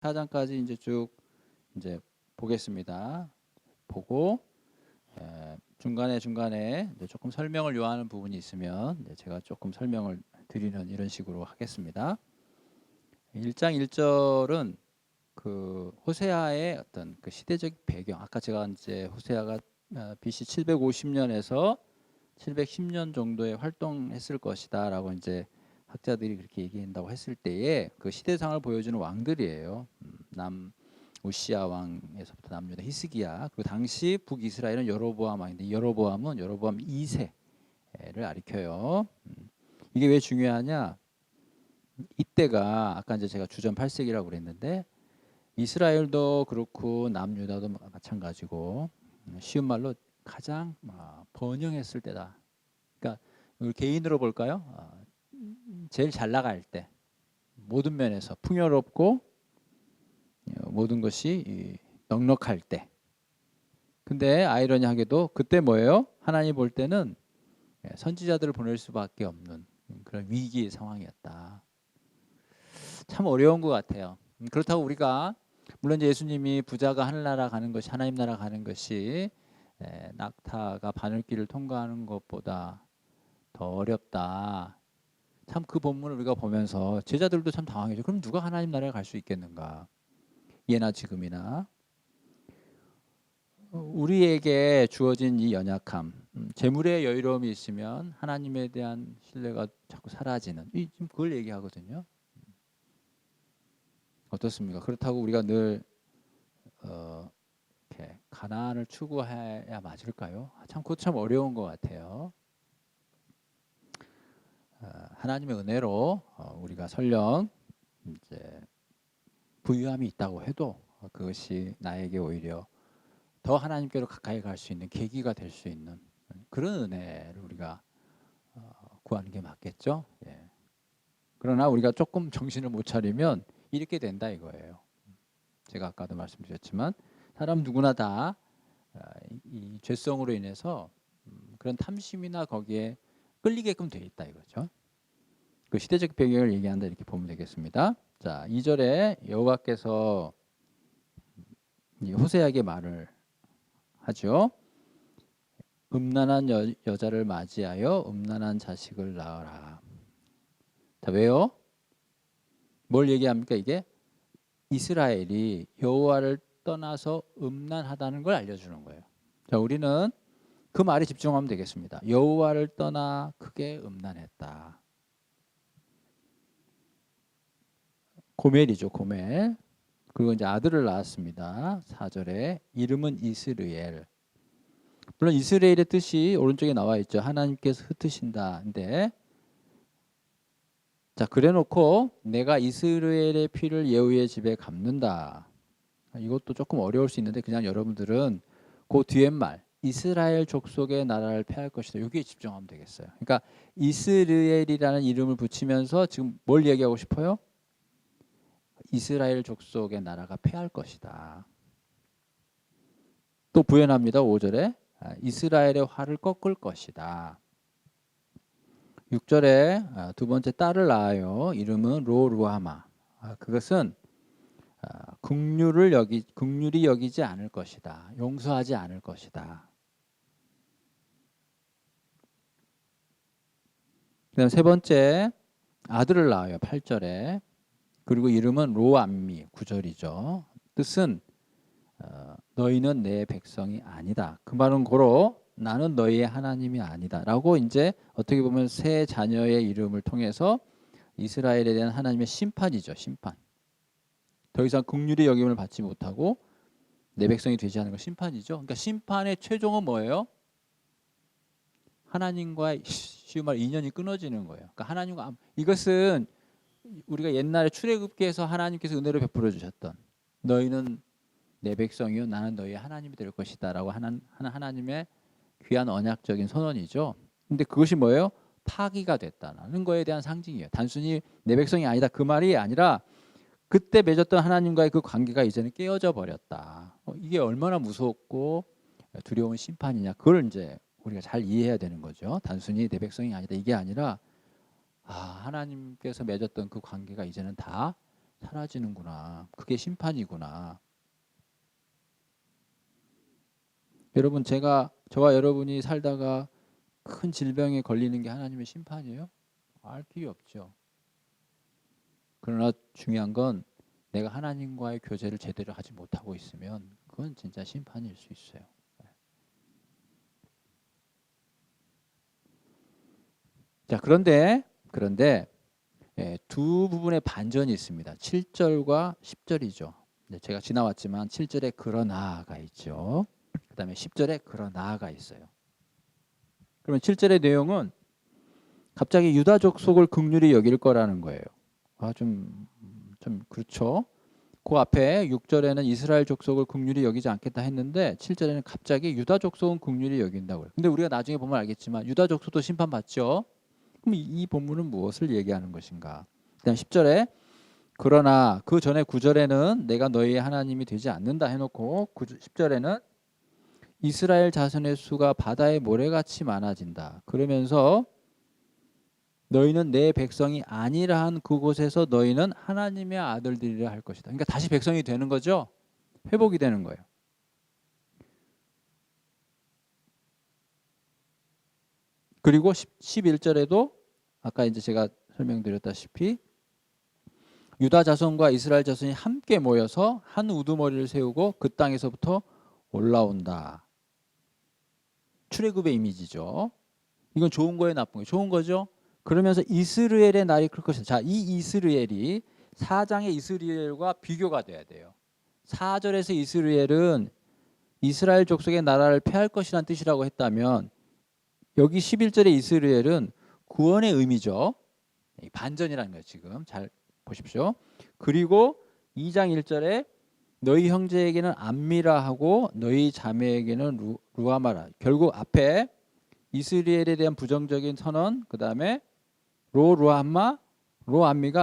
4장까지 이제 쭉 이제 보겠습니다. 보고 중간에 이제 조금 설명을 요하는 부분이 있으면 이제 제가 조금 설명을 드리는 이런 식으로 하겠습니다. 1장 1절은 그 호세아의 어떤 그 시대적 배경, 아까 제가 이제 호세아가 BC 750년에서 710년 정도에 활동했을 것이다라고 이제 학자들이 그렇게 얘기한다고 했을 때에 그 시대상을 보여주는 왕들이에요. 남 우시아 왕에서부터 남유다 히스기야, 그 당시 북이스라엘은 여로보암 왕인데 여로보암은 여로보암 2세를 가리켜요. 이게 왜 중요하냐? 이때가 아까 이제 제가 주전 8세기라고 그랬는데 이스라엘도 그렇고 남유다도 마찬가지고 쉬운 말로 가장 번영했을 때다. 그러니까 우리 개인으로 볼까요? 제일 잘 나갈 때, 모든 면에서 풍요롭고 모든 것이 넉넉할 때. 근데 아이러니하게도 그때 뭐예요? 하나님 볼 때는 선지자들을 보낼 수밖에 없는 그런 위기의 상황이었다. 참 어려운 것 같아요. 그렇다고 우리가 물론 예수님이 부자가 하늘나라 가는 것이, 하나님 나라 가는 것이 낙타가 바늘길을 통과하는 것보다 더 어렵다. 참 그 본문을 우리가 보면서 제자들도 참 당황해요. 그럼 누가 하나님 나라에 갈 수 있겠는가? 예나 지금이나 우리에게 주어진 이 연약함, 재물의 여유로움이 있으면 하나님에 대한 신뢰가 자꾸 사라지는, 지금 그걸 얘기하거든요. 어떻습니까? 그렇다고 우리가 늘 이렇게 가난을 추구해야 맞을까요? 참 그것 참 어려운 것 같아요. 하나님의 은혜로 우리가 설령 이제 부유함이 있다고 해도 그것이 나에게 오히려 더 하나님께로 가까이 갈 수 있는 계기가 될 수 있는 그런 은혜를 우리가 구하는 게 맞겠죠. 예. 그러나 우리가 조금 정신을 못 차리면 이렇게 된다 이거예요. 제가 아까도 말씀드렸지만 사람 누구나 다 이 죄성으로 인해서 그런 탐심이나 거기에 끌리게끔 돼 있다 이거죠. 그 시대적 배경을 얘기한다 이렇게 보면 되겠습니다. 자, 2절에 여호와께서 호세아에게 말을 하죠. 음란한 여자를 맞이하여 음란한 자식을 낳아라. 자, 왜요? 뭘 얘기합니까? 이게 이스라엘이 여호와를 떠나서 음란하다는 걸 알려주는 거예요. 자, 우리는 그 말에 집중하면 되겠습니다. 여호와를 떠나 크게 음란했다. 고멜이죠, 고멜. 그리고 이제 아들을 낳았습니다. 4절에 이름은 이스르엘. 물론 이스라엘의 뜻이 오른쪽에 나와 있죠. 하나님께서 흩으신다. 근데 자, 그래놓고 내가 이스라엘의 피를 예후의 집에 갚는다. 이것도 조금 어려울 수 있는데 그냥 여러분들은 그 뒤에 말 이스라엘 족속의 나라를 폐할 것이다. 여기에 집중하면 되겠어요. 그러니까 이스라엘이라는 이름을 붙이면서 지금 뭘 얘기하고 싶어요? 이스라엘 족속의 나라가 패할 것이다. 또 부연합니다. 5절에 이스라엘의 활을 꺾을 것이다. 6절에 두 번째 딸을 낳아요. 이름은 로루하마. 그것은 긍휼히 여기지 않을 것이다. 용서하지 않을 것이다. 그다음 세 번째 아들을 낳아요. 8절에. 그리고 이름은 로암미. 9절이죠. 뜻은 너희는 내 백성이 아니다. 그 말은 고로 나는 너희의 하나님이 아니다. 라고 이제 어떻게 보면 세 자녀의 이름을 통해서 이스라엘에 대한 하나님의 심판이죠. 심판. 더 이상 긍휼히 여김을 받지 못하고 내 백성이 되지 않은 건 심판이죠. 그러니까 심판의 최종은 뭐예요? 하나님과의 쉬운 말 인연이 끊어지는 거예요. 그러니까 하나님과 이것은 우리가 옛날에 출애굽기에서 하나님께서 은혜로 베풀어 주셨던 너희는 내 백성이요 나는 너희의 하나님이 될 것이다라고 하는 하나님의 귀한 언약적인 선언이죠. 근데 그것이 뭐예요? 파기가 됐다는 거에 대한 상징이에요. 단순히 내 백성이 아니다 그 말이 아니라 그때 맺었던 하나님과의 그 관계가 이제는 깨어져 버렸다. 이게 얼마나 무섭고 두려운 심판이냐. 그걸 이제 우리가 잘 이해해야 되는 거죠. 단순히 내 백성이 아니다 이게 아니라 하나님께서 맺었던 그 관계가 이제는 다 사라지는구나. 그게 심판이구나. 여러분, 저와 여러분이 살다가 큰 질병에 걸리는 게 하나님의 심판이에요? 알 길이 없죠. 그러나 중요한 건 내가 하나님과의 교제를 제대로 하지 못하고 있으면 그건 진짜 심판일 수 있어요. 자, 그런데 두 부분의 반전이 있습니다. 7절과 10절이죠. 제가 지나왔지만 7절에 그러나가 있죠. 그 다음에 10절에 그러나가 있어요. 그러면 7절의 내용은 갑자기 유다 족속을 긍휼히 여길 거라는 거예요. 좀 그렇죠. 그 앞에 6절에는 이스라엘 족속을 긍휼히 여기지 않겠다 했는데 7절에는 갑자기 유다 족속은 긍휼히 여긴다고요. 근데 우리가 나중에 보면 알겠지만 유다 족속도 심판받죠. 그럼 이 본문은 무엇을 얘기하는 것인가? 그다음 10절에 그러나 그 전에 9절에는 내가 너희의 하나님이 되지 않는다 해놓고 10절에는 이스라엘 자손의 수가 바다의 모래같이 많아진다. 그러면서 너희는 내 백성이 아니라 한 그곳에서 너희는 하나님의 아들들이라 할 것이다. 그러니까 다시 백성이 되는 거죠. 회복이 되는 거예요. 그리고 11절에도 아까 이제 제가 설명드렸다시피 유다 자손과 이스라엘 자손이 함께 모여서 한 우두머리를 세우고 그 땅에서부터 올라온다. 출애굽의 이미지죠. 이건 좋은 거예요, 나쁜 거예요? 좋은 거죠. 그러면서 이스라엘의 날이 클 것이다. 자, 이 이스라엘이 4장의 이스라엘과 비교가 돼야 돼요. 4절에서 이스라엘은 이스라엘 족속의 나라를 폐할 것이라는 뜻이라고 했다면 여기 11절의 이스라엘은 구원의 의미죠. 반전이라는 거예요. 지금 잘 보십시오. 그리고 2장 1절에 너희 형제에게는 암미라 하고 너희 자매에게는 루아마라. 결국 앞에 이스라엘에 대한 부정적인 선언, 그 다음에 로암미가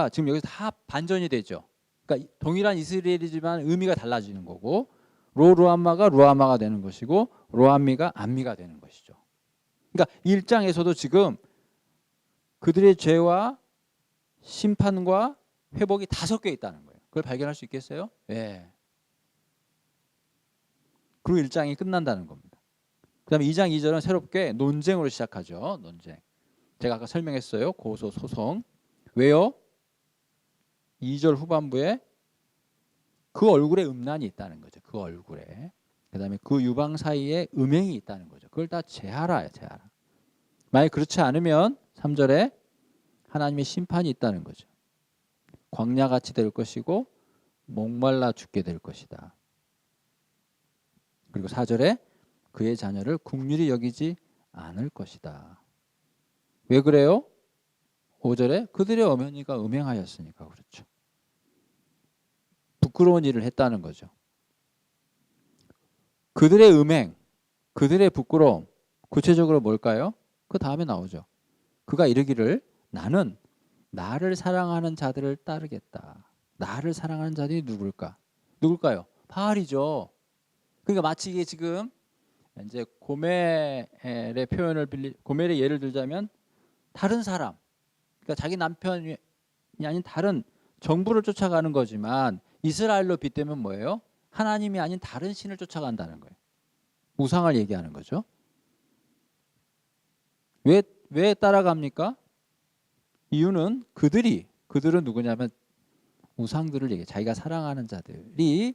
지금 여기서 다 반전이 되죠. 그러니까 동일한 이스라엘이지만 의미가 달라지는 거고 루아마가 루아마가 되는 것이고 로암미가 암미가 되는 것이죠. 그러니까 1장에서도 지금 그들의 죄와 심판과 회복이 다 섞여 있다는 거예요. 그걸 발견할 수 있겠어요? 네. 그리고 1장이 끝난다는 겁니다. 그 다음에 2장 2절은 새롭게 논쟁으로 시작하죠. 논쟁. 제가 아까 설명했어요. 고소, 소송. 왜요? 2절 후반부에 그 얼굴에 음란이 있다는 거죠. 그 얼굴에. 그 다음에 그 유방 사이에 음행이 있다는 거죠. 그걸 다 제하라예요. 제하라. 만약 그렇지 않으면 3절에 하나님의 심판이 있다는 거죠. 광야같이 될 것이고 목말라 죽게 될 것이다. 그리고 4절에 그의 자녀를 긍휼히 여기지 않을 것이다. 왜 그래요? 5절에 그들의 어머니가 음행하였으니까 그렇죠. 부끄러운 일을 했다는 거죠. 그들의 음행, 그들의 부끄러움, 구체적으로 뭘까요? 그 다음에 나오죠. 그가 이르기를 나는 나를 사랑하는 자들을 따르겠다. 나를 사랑하는 자들이 누굴까요? 바알이죠. 그러니까 마치 이게 지금 이제 고멜의 고멜의 예를 들자면 다른 사람, 그러니까 자기 남편이 아닌 다른 정부를 쫓아가는 거지만 이스라엘로 빗대면 뭐예요? 하나님이 아닌 다른 신을 쫓아간다는 거예요. 우상을 얘기하는 거죠. 왜 따라갑니까? 이유는 그들은 누구냐면 우상들을 얘기해. 자기가 사랑하는 자들이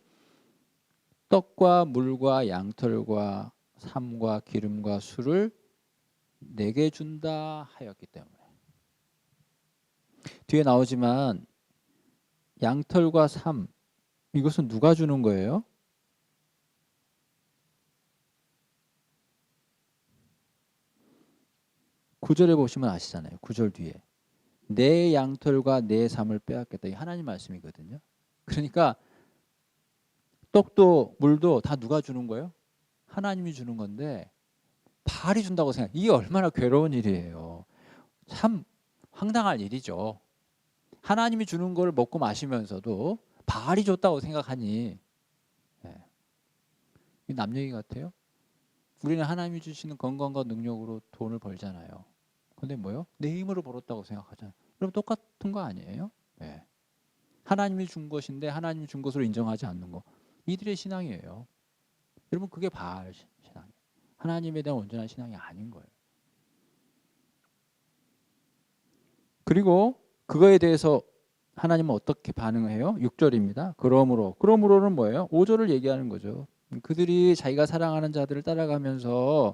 떡과 물과 양털과 삶과 기름과 술을 내게 준다 하였기 때문에. 뒤에 나오지만 양털과 삶 이것은 누가 주는 거예요? 구절에 보시면 아시잖아요. 9절 뒤에 내 양털과 내 삶을 빼앗겠다. 이 하나님 말씀이거든요. 그러니까 떡도 물도 다 누가 주는 거예요? 하나님이 주는 건데 바알이 준다고 생각. 이게 얼마나 괴로운 일이에요. 참 황당할 일이죠. 하나님이 주는 걸 먹고 마시면서도 바알이 줬다고 생각하니 네. 이 남 얘기 같아요. 우리는 하나님이 주시는 건강과 능력으로 돈을 벌잖아요. 근데 뭐요? 내 힘으로 벌었다고 생각하잖아요. 그럼 똑같은 거 아니에요? 네. 하나님이 준 것인데 하나님이 준 것으로 인정하지 않는 거. 이들의 신앙이에요. 여러분 그게 바알 신앙이에요. 하나님에 대한 온전한 신앙이 아닌 거예요. 그리고 그거에 대해서 하나님은 어떻게 반응을 해요? 6절입니다. 그러므로는 뭐예요? 5절을 얘기하는 거죠. 그들이 자기가 사랑하는 자들을 따라가면서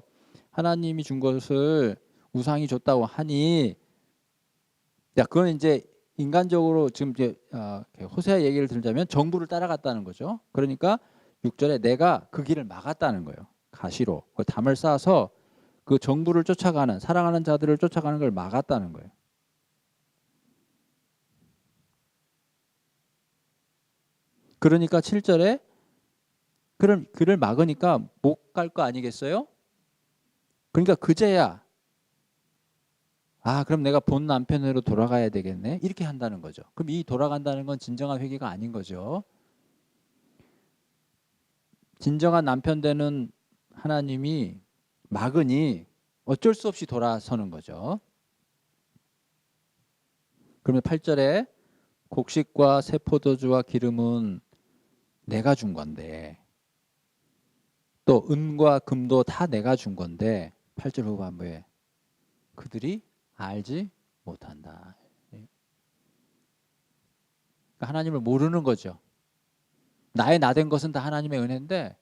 하나님이 준 것을 우상이 줬다고 하니, 야, 그건 이제 인간적으로 지금 이제 호세아 얘기를 들자면 정부를 따라갔다는 거죠. 그러니까 6절에 내가 그 길을 막았다는 거예요. 가시로 그 담을 쌓아서 그 정부를 쫓아가는, 사랑하는 자들을 쫓아가는 걸 막았다는 거예요. 그러니까 7절에 그를 막으니까 못 갈 거 아니겠어요? 그러니까 그제야 그럼 내가 본 남편으로 돌아가야 되겠네. 이렇게 한다는 거죠. 그럼 이 돌아간다는 건 진정한 회개가 아닌 거죠. 진정한 남편 되는 하나님이 막으니 어쩔 수 없이 돌아서는 거죠. 그러면 8절에 곡식과 새 포도주와 기름은 내가 준 건데, 또 은과 금도 다 내가 준 건데 8절 후반부에 그들이 알지 못한다. 그러니까 하나님을 모르는 거죠. 나의 나된 것은 다 하나님의 은혜인데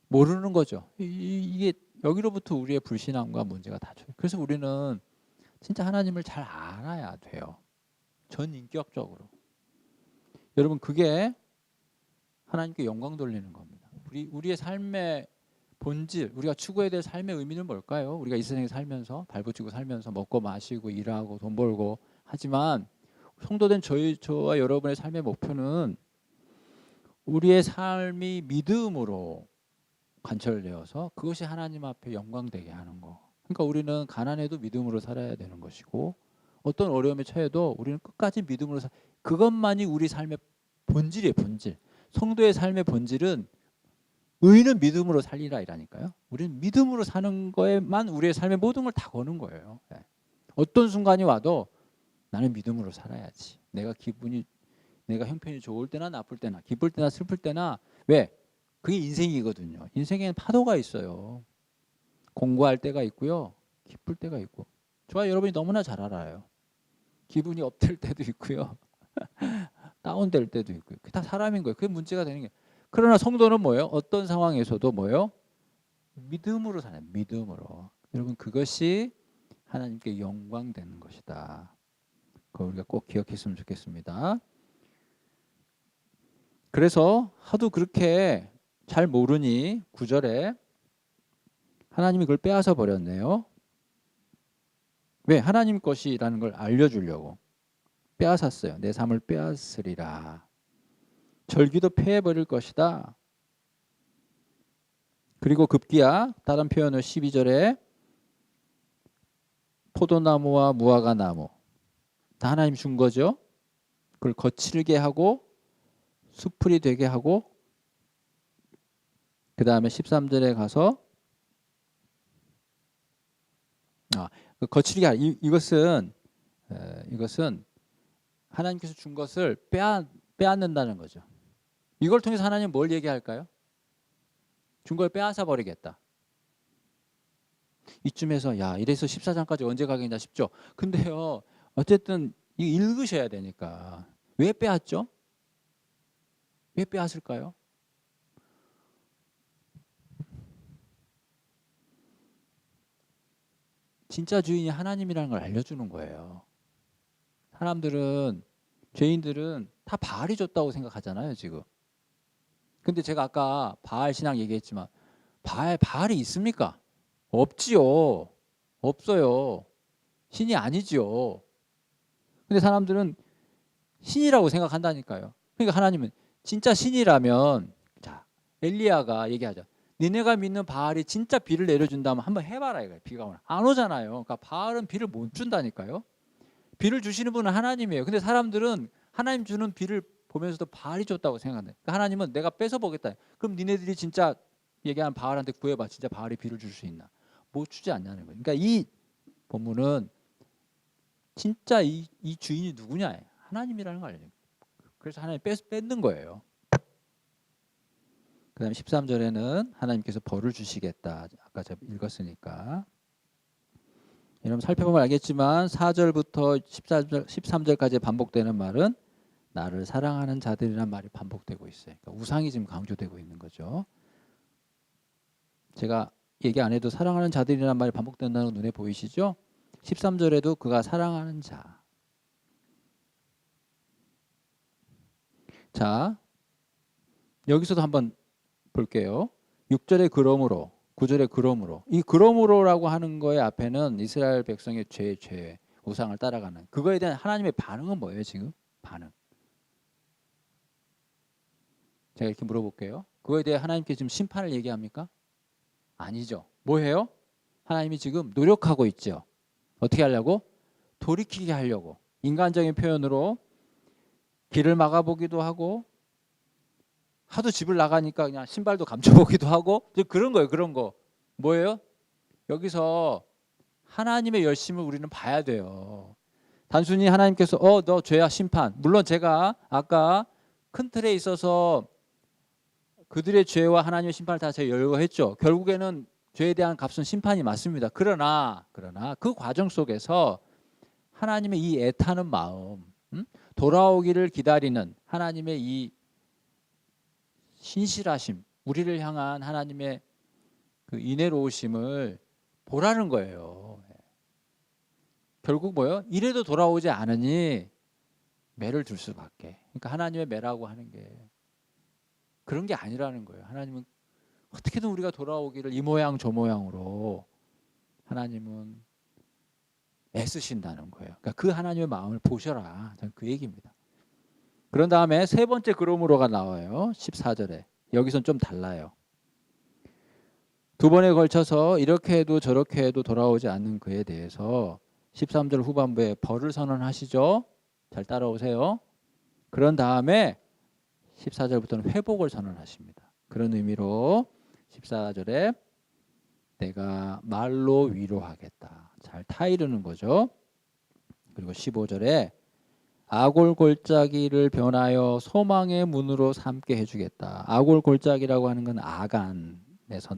모르는 거죠. 이게 여기로부터 우리의 불신앙과 문제가 다져요. 그래서 우리는 진짜 하나님을 잘 알아야 돼요. 전인격적으로. 여러분 그게 하나님께 영광 돌리는 겁니다. 우리의 삶의 본질, 우리가 추구해야 될 삶의 의미는 뭘까요? 우리가 이 세상에 살면서 발붙이고 살면서 먹고 마시고 일하고 돈 벌고 하지만 성도된 저와 여러분의 삶의 목표는 우리의 삶이 믿음으로 관철되어서 그것이 하나님 앞에 영광되게 하는 거. 그러니까 우리는 가난해도 믿음으로 살아야 되는 것이고 어떤 어려움에 처해도 우리는 끝까지 믿음으로 그것만이 우리 삶의 본질이에요. 본질. 성도의 삶의 본질은 의인은 믿음으로 살리라 이라니까요. 우리는 믿음으로 사는 거에만 우리의 삶의 모든 걸 다 거는 거예요. 어떤 순간이 와도 나는 믿음으로 살아야지. 내가 형편이 좋을 때나 나쁠 때나 기쁠 때나 슬플 때나 왜? 그게 인생이거든요. 인생에는 파도가 있어요. 공부할 때가 있고요. 기쁠 때가 있고. 저와 여러분이 너무나 잘 알아요. 기분이 업될 때도 있고요. 다운될 때도 있고요. 그게 다 사람인 거예요. 그게 문제가 되는 게. 그러나 성도는 뭐예요? 어떤 상황에서도 뭐예요? 믿음으로 사는 믿음으로. 여러분 그것이 하나님께 영광 되는 것이다. 그거 우리가 꼭 기억했으면 좋겠습니다. 그래서 하도 그렇게 잘 모르니 9절에 하나님이 그걸 빼앗아 버렸네요. 왜? 하나님 것이라는 걸 알려주려고 빼앗았어요. 내 삶을 빼앗으리라. 절기도 폐해버릴 것이다. 그리고 급기야 다른 표현을 12절에 포도나무와 무화과 나무 다 하나님 준 거죠. 그걸 거칠게 하고 수풀이 되게 하고 그 다음에 13절에 가서 거칠게 이것은 하나님께서 준 것을 빼앗는다는 거죠. 이걸 통해서 하나님 뭘 얘기할까요? 준 걸 빼앗아 버리겠다. 이쯤에서 이래서 14장까지 언제 가겠냐 싶죠. 근데요 어쨌든 읽으셔야 되니까 왜 빼앗죠? 왜 빼앗을까요? 진짜 주인이 하나님이라는 걸 알려주는 거예요. 사람들은 죄인들은 다 바알이 줬다고 생각하잖아요 지금. 근데 제가 아까 바알 신앙 얘기했지만 바알이 있습니까? 없지요. 없어요. 신이 아니지요. 근데 사람들은 신이라고 생각한다니까요. 그러니까 하나님은 진짜 신이라면 자 엘리야가 얘기하자. 니네가 믿는 바알이 진짜 비를 내려준다면 한번 해봐라 이거예요. 비가 오나 안 오잖아요. 그러니까 바알은 비를 못 준다니까요. 비를 주시는 분은 하나님이에요. 근데 사람들은 하나님 주는 비를 보면서도 바알이 줬다고 생각한다. 그러니까 하나님은 내가 뺏어 보겠다. 그럼 니네들이 진짜 얘기한 바알한테 구해봐. 진짜 바알이 비를 줄 수 있나? 못 주지 않냐는 거예요. 그러니까 이 본문은 진짜 이 주인이 누구냐? 하나님이라는 걸 알려요. 그래서 하나님 뺏는 거예요. 그 다음에 13절에는 하나님께서 벌을 주시겠다. 아까 제가 읽었으니까. 여러분 살펴보면 알겠지만 4절부터 13절까지 반복되는 말은 나를 사랑하는 자들이란 말이 반복되고 있어요. 그러니까 우상이 지금 강조되고 있는 거죠. 제가 얘기 안 해도 사랑하는 자들이란 말이 반복된다는 거 눈에 보이시죠? 13절에도 그가 사랑하는 자. 자, 여기서도 한번 볼게요. 6절에 그러므로, 9절에 그러므로. 이 그러므로라고 하는 거의 앞에는 이스라엘 백성의 죄, 우상을 따라가는 그거에 대한 하나님의 반응은 뭐예요 지금? 반응. 제가 이렇게 물어볼게요. 그거에 대해 하나님께 지금 심판을 얘기합니까? 아니죠. 뭐해요? 하나님이 지금 노력하고 있죠. 어떻게 하려고? 돌이키게 하려고. 인간적인 표현으로 길을 막아보기도 하고 하도 집을 나가니까 그냥 신발도 감춰보기도 하고 그런 거예요. 그런 거. 뭐예요? 여기서 하나님의 열심을 우리는 봐야 돼요. 단순히 하나님께서 너 죄야 심판. 물론 제가 아까 큰 틀에 있어서 그들의 죄와 하나님의 심판을 다 제가 열거했죠. 결국에는 죄에 대한 값은 심판이 맞습니다. 그러나 그 과정 속에서 하나님의 이 애타는 마음, 돌아오기를 기다리는 하나님의 이 신실하심, 우리를 향한 하나님의 그 인애로우심을 보라는 거예요. 결국 뭐예요? 이래도 돌아오지 않으니 매를 둘 수밖에. 그러니까 하나님의 매라고 하는 게 그런 게 아니라는 거예요. 하나님은 어떻게든 우리가 돌아오기를 이 모양 저 모양으로 하나님은 애쓰신다는 거예요. 그러니까 그 하나님의 마음을 보셔라. 저는 그 얘기입니다. 그런 다음에 세 번째 그러므로가 나와요. 14절에. 여기선 좀 달라요. 두 번에 걸쳐서 이렇게 해도 저렇게 해도 돌아오지 않는 그에 대해서 13절 후반부에 벌을 선언하시죠. 잘 따라오세요. 그런 다음에 14절부터는 회복을 선언하십니다. 그런 의미로 14절에 내가 말로 위로하겠다. 잘 타이르는 거죠. 그리고 15절에 아골 골짜기를 변하여 소망의 문으로 삼게 해주겠다. 아골 골짜기라고 하는 건 아간에서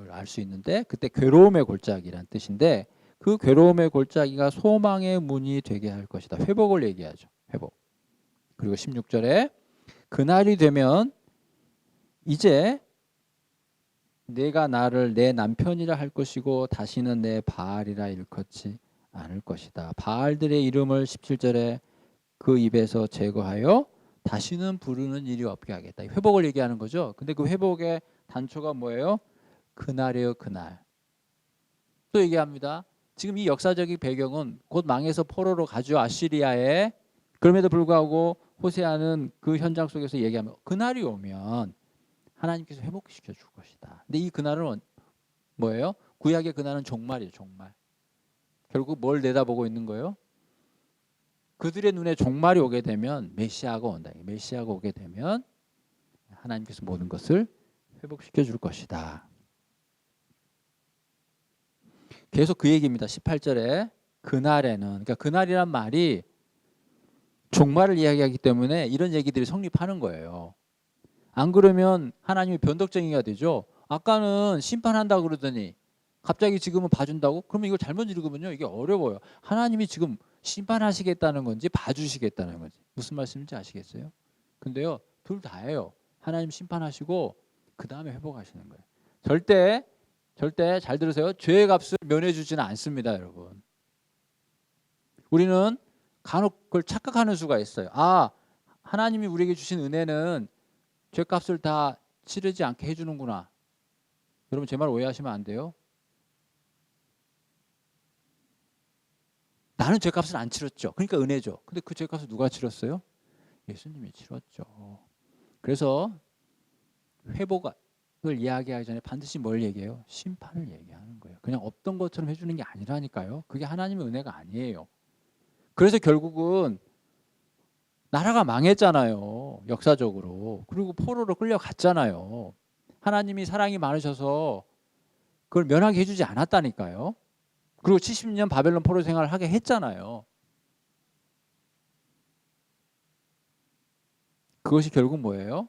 알 수 있는데 그때 괴로움의 골짜기란 뜻인데 그 괴로움의 골짜기가 소망의 문이 되게 할 것이다. 회복을 얘기하죠. 회복. 그리고 16절에 그날이 되면 이제 내가 나를 내 남편이라 할 것이고 다시는 내 바알이라 일컫지 않을 것이다. 바알들의 이름을 17절에 그 입에서 제거하여 다시는 부르는 일이 없게 하겠다. 회복을 얘기하는 거죠. 근데 그 회복의 단초가 뭐예요? 그날이에요. 그날. 또 얘기합니다. 지금 이 역사적인 배경은 곧 망해서 포로로 가죠. 아시리아에. 그럼에도 불구하고 호세아는 그 현장 속에서 얘기하면 그날이 오면 하나님께서 회복시켜 줄 것이다. 근데 이 그날은 뭐예요? 구약의 그날은 종말이에요. 종말. 결국 뭘 내다보고 있는 거예요? 그들의 눈에 종말이 오게 되면 메시아가 온다. 메시아가 오게 되면 하나님께서 모든 것을 회복시켜 줄 것이다. 계속 그 얘기입니다. 18절에 그날에는 그러니까 그날이란 말이 종말을 이야기하기 때문에 이런 얘기들이 성립하는 거예요. 안 그러면 하나님이 변덕쟁이가 되죠. 아까는 심판한다 그러더니 갑자기 지금은 봐준다고? 그러면 이걸 잘못 읽으면요. 이게 어려워요. 하나님이 지금 심판하시겠다는 건지 봐주시겠다는 건지 무슨 말씀인지 아시겠어요? 근데요. 둘 다예요. 하나님 심판하시고 그 다음에 회복하시는 거예요. 절대 잘 들으세요. 죄의 값을 면해주지는 않습니다. 여러분. 우리는 간혹 그걸 착각하는 수가 있어요. 하나님이 우리에게 주신 은혜는 죄값을 다 치르지 않게 해주는구나. 여러분 제 말 오해하시면 안 돼요. 나는 죄값을 안 치렀죠. 그러니까 은혜죠. 근데 그 죄값을 누가 치렀어요? 예수님이 치렀죠. 그래서 회복을 이야기하기 전에 반드시 뭘 얘기해요? 심판을 얘기하는 거예요. 그냥 없던 것처럼 해주는 게 아니라니까요. 그게 하나님의 은혜가 아니에요. 그래서 결국은 나라가 망했잖아요. 역사적으로. 그리고 포로로 끌려갔잖아요. 하나님이 사랑이 많으셔서 그걸 면하게 해주지 않았다니까요. 그리고 70년 바벨론 포로 생활을 하게 했잖아요. 그것이 결국 뭐예요?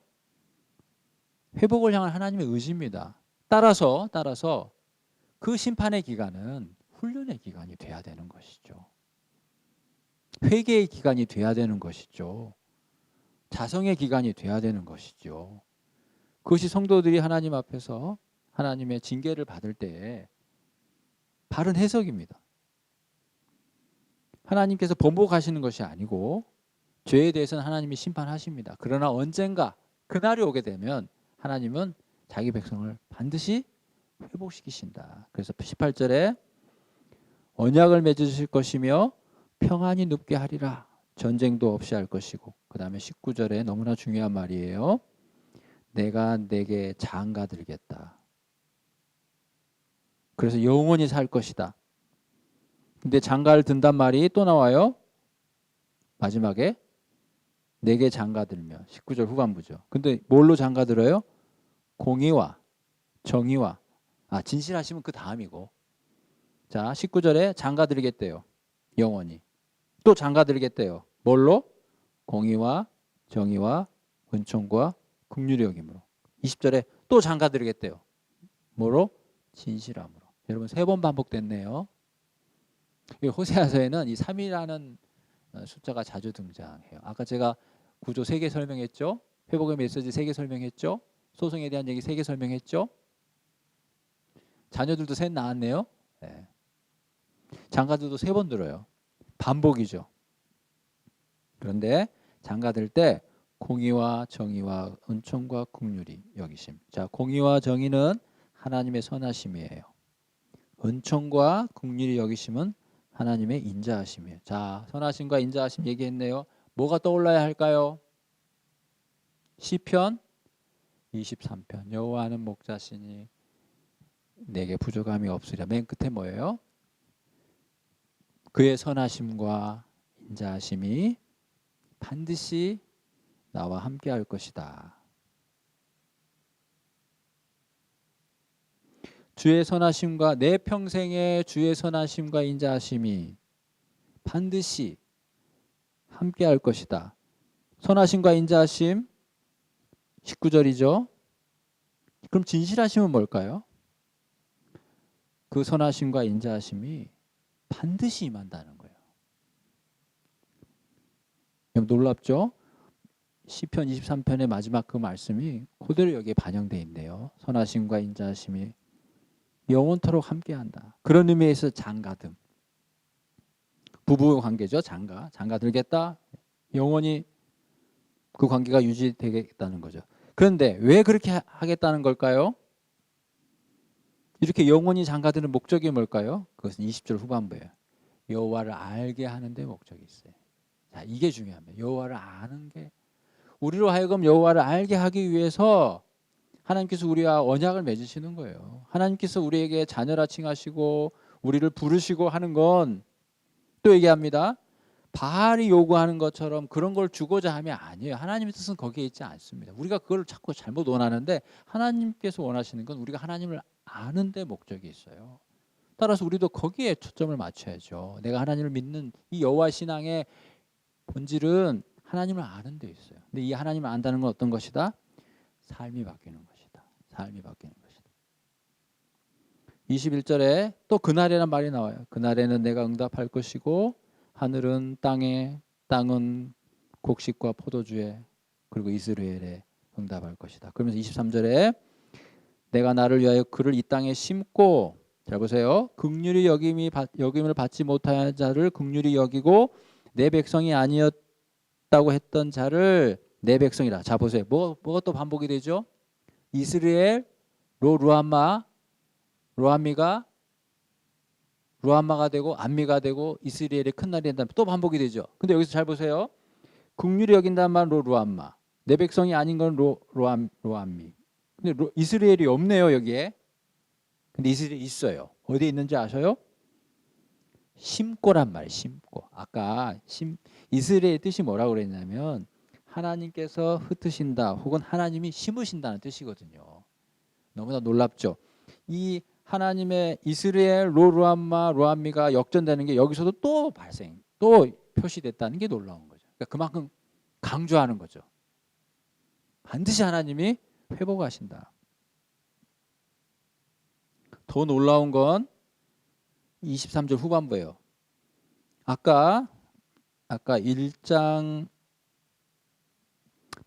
회복을 향한 하나님의 의지입니다. 따라서 그 심판의 기간은 훈련의 기간이 돼야 되는 것이죠. 회개의 기간이 돼야 되는 것이죠. 자성의 기간이 돼야 되는 것이죠. 그것이 성도들이 하나님 앞에서 하나님의 징계를 받을 때에 바른 해석입니다. 하나님께서 번복하시는 것이 아니고 죄에 대해서는 하나님이 심판하십니다. 그러나 언젠가 그날이 오게 되면 하나님은 자기 백성을 반드시 회복시키신다. 그래서 18절에 언약을 맺으실 것이며 평안히 눕게 하리라. 전쟁도 없이 할 것이고, 그 다음에 19절에 너무나 중요한 말이에요. 내가 내게 장가 들겠다. 그래서 영원히 살 것이다. 근데 장가를 든단 말이 또 나와요. 마지막에 내게 장가 들며, 19절 후반부죠. 근데 뭘로 장가 들어요? 공의와 정의와, 진실하시면 그 다음이고, 자 19절에 장가 들겠대요. 영원히. 또 장가 들겠대요. 뭘로? 공의와 정의와 은총과 긍휼의 여김으로. 20절에 또 장가 들겠대요. 뭐로? 진실함으로. 여러분 3번 반복됐네요. 호세아서에는 이 3이라는 숫자가 자주 등장해요. 아까 제가 구조 3개 설명했죠. 회복의 메시지 3개 설명했죠. 소송에 대한 얘기 3개 설명했죠. 자녀들도 셋 낳았네요. 네. 장가들도 3번 들어요. 반복이죠. 그런데 장가들 때 공의와 정의와 은총과 긍휼이 여기심. 자, 공의와 정의는 하나님의 선하심이에요. 은총과 긍휼이 여기심은 하나님의 인자하심이에요. 자, 선하심과 인자하심 얘기했네요. 뭐가 떠올라야 할까요? 시편 23편. 여호와는 목자시니 내게 부족함이 없으리라. 맨 끝에 뭐예요? 그의 선하심과 인자하심이 반드시 나와 함께 할 것이다. 주의 선하심과 내 평생의 주의 선하심과 인자하심이 반드시 함께 할 것이다. 선하심과 인자하심 19절이죠. 그럼 진실하심은 뭘까요? 그 선하심과 인자하심이 반드시 임한다는 거예요. 놀랍죠? 시편 23편의 마지막 그 말씀이 그대로 여기에 반영되어 있네요. 선하심과 인자하심이 영원토록 함께한다. 그런 의미에서 장가듦. 부부 관계죠. 장가 들겠다. 영원히 그 관계가 유지되겠다는 거죠. 그런데 왜 그렇게 하겠다는 걸까요? 이렇게 영원히 장가드는 목적이 뭘까요? 그것은 20절 후반부예요. 여호와를 알게 하는 데 목적이 있어요. 자, 이게 중요합니다. 여호와를 아는 게, 우리로 하여금 여호와를 알게 하기 위해서 하나님께서 우리와 언약을 맺으시는 거예요. 하나님께서 우리에게 자녀라 칭하시고 우리를 부르시고 하는 건 또 얘기합니다. 바알이 요구하는 것처럼 그런 걸 주고자 함이 아니에요. 하나님의 뜻은 거기에 있지 않습니다. 우리가 그걸 자꾸 잘못 원하는데 하나님께서 원하시는 건 우리가 하나님을 아는 데 목적이 있어요. 따라서 우리도 거기에 초점을 맞춰야죠. 내가 하나님을 믿는 이 여호와 신앙의 본질은 하나님을 아는 데 있어요. 근데 이 하나님을 안다는 건 어떤 것이다? 삶이 바뀌는 것이다. 삶이 바뀌는 것이다. 21절에 또 그날이라는 말이 나와요. 그날에는 내가 응답할 것이고 하늘은 땅에, 땅은 곡식과 포도주에, 그리고 이스라엘에 응답할 것이다. 그러면서 23절에 내가 나를 위하여 그를 이 땅에 심고, 잘 보세요. 긍휼히 여김을 받지 못한 자를 긍휼히 여기고 내 백성이 아니었다고 했던 자를 내 백성이라. 자, 보세요. 뭐가 또 반복이 되죠? 이스라엘, 루함마가 되고 암미가 되고 이스라엘의 큰 날이 된다면 또 반복이 되죠. 근데 여기서 잘 보세요. 긍휼히 여긴다는 말은 루함마. 내 백성이 아닌 건 루함미. 근데 이스라엘이 없네요, 여기에. 근데 이스라엘이 있어요. 어디에 있는지 아셔요? 심고란 말, 심고. 아까 이스라엘의 뜻이 뭐라고 그랬냐면 하나님께서 흩으신다 혹은 하나님이 심으신다는 뜻이거든요. 너무나 놀랍죠. 이 하나님의 이스라엘 루함미가 역전되는 게 여기서도 또 표시됐다는 게 놀라운 거죠. 그러니까 그만큼 강조하는 거죠. 반드시 하나님이 회복하신다. 더 놀라운 건 23절 후반부예요. 아까 1장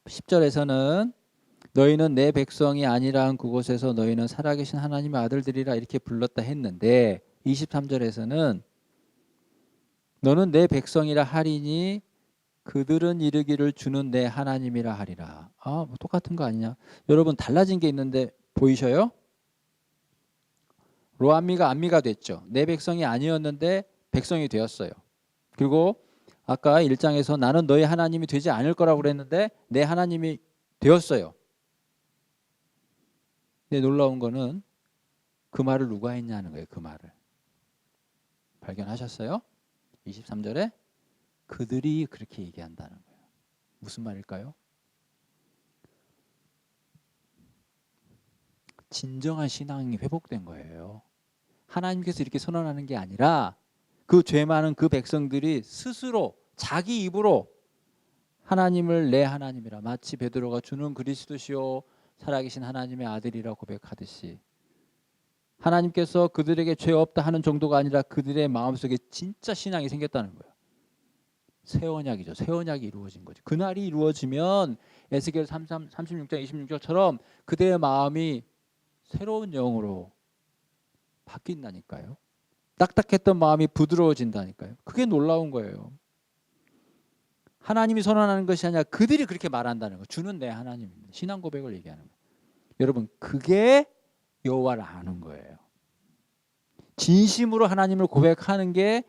10절에서는 너희는 내 백성이 아니라 그곳에서 너희는 살아계신 하나님의 아들들이라 이렇게 불렀다 했는데 23절에서는 너는 내 백성이라 하리니 그들은 이르기를 주는 내 하나님이라 하리라. 뭐 똑같은 거 아니냐? 여러분 달라진 게 있는데 보이셔요? 로암미가 암미가 됐죠. 내 백성이 아니었는데 백성이 되었어요. 그리고 아까 1장에서 나는 너희 하나님이 되지 않을 거라고 그랬는데 내 하나님이 되었어요. 근데 놀라운 거는 그 말을 누가 했냐는 거예요. 그 말을. 발견하셨어요? 23절에 그들이 그렇게 얘기한다는 거예요. 무슨 말일까요? 진정한 신앙이 회복된 거예요. 하나님께서 이렇게 선언하는 게 아니라 그 죄 많은 그 백성들이 스스로 자기 입으로 하나님을 내 하나님이라, 마치 베드로가 주는 그리스도시요 살아계신 하나님의 아들이라 고백하듯이 하나님께서 그들에게 죄 없다 하는 정도가 아니라 그들의 마음속에 진짜 신앙이 생겼다는 거예요. 새 언약이죠. 새 언약이 이루어진 거죠. 그날이 이루어지면 에스겔 36장 26절처럼 그들의 마음이 새로운 영으로 바뀐다니까요. 딱딱했던 마음이 부드러워진다니까요. 그게 놀라운 거예요. 하나님이 선언하는 것이 아니라 그들이 그렇게 말한다는 거. 주는 내 하나님입니다. 신앙 고백을 얘기하는 거예요. 여러분 그게 여호와를 아는 거예요. 진심으로 하나님을 고백하는 게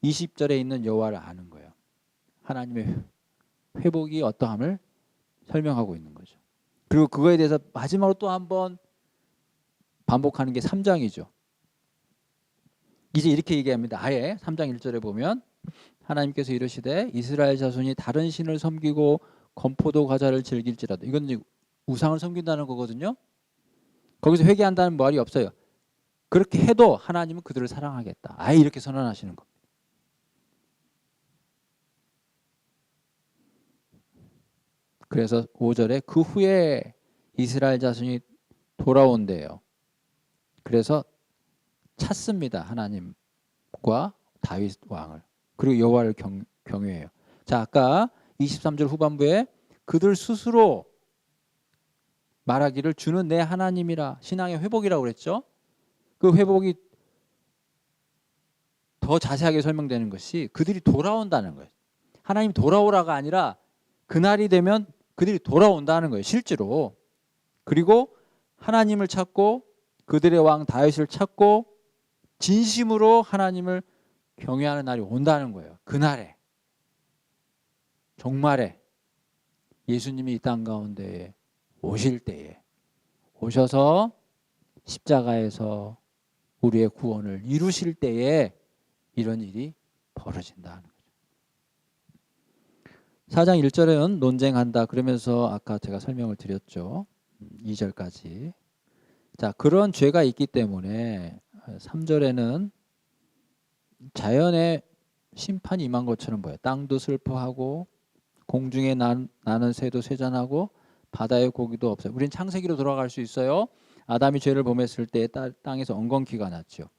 20절에 있는 여호와를 아는 거예요. 하나님의 회복이 어떠함을 설명하고 있는 거죠. 그리고 그거에 대해서 마지막으로 또 한번 반복하는 게 3장이죠. 이제 이렇게 얘기합니다. 아예 3장 1절에 보면 하나님께서 이르시되 이스라엘 자손이 다른 신을 섬기고 건포도 과자를 즐길지라도, 이건 이제 우상을 섬긴다는 거거든요. 거기서 회개한다는 말이 없어요. 그렇게 해도 하나님은 그들을 사랑하겠다. 아예 이렇게 선언하시는 겁니다. 그래서 5절에 그 후에 이스라엘 자손이 돌아온대요. 그래서 찾습니다. 하나님과 다윗 왕을. 그리고 여호와를 경외해요. 자, 아까 23절 후반부에 그들 스스로 말하기를 주는 내 하나님이라, 신앙의 회복이라고 그랬죠. 그 회복이 더 자세하게 설명되는 것이 그들이 돌아온다는 거예요. 하나님 돌아오라가 아니라 그날이 되면 그들이 돌아온다는 거예요. 실제로. 그리고 하나님을 찾고 그들의 왕 다윗을 찾고 진심으로 하나님을 경외하는 날이 온다는 거예요. 그날에, 종말에 예수님이 이 땅 가운데 오실 때에, 오셔서 십자가에서 우리의 구원을 이루실 때에 이런 일이 벌어진다는 거죠. 4장 1절에는 논쟁한다 그러면서 아까 제가 설명을 드렸죠. 2절까지. 자, 그런 죄가 있기 때문에 3절에는 자연의 심판이 임한 것처럼 보여요. 땅도 슬퍼하고 공중에 나는 새도 쇠잔하고 바다의 고기도 없어요. 우린 창세기로 돌아갈 수 있어요. 아담이 죄를 범했을 때 땅에서 엉겅퀴가 났죠.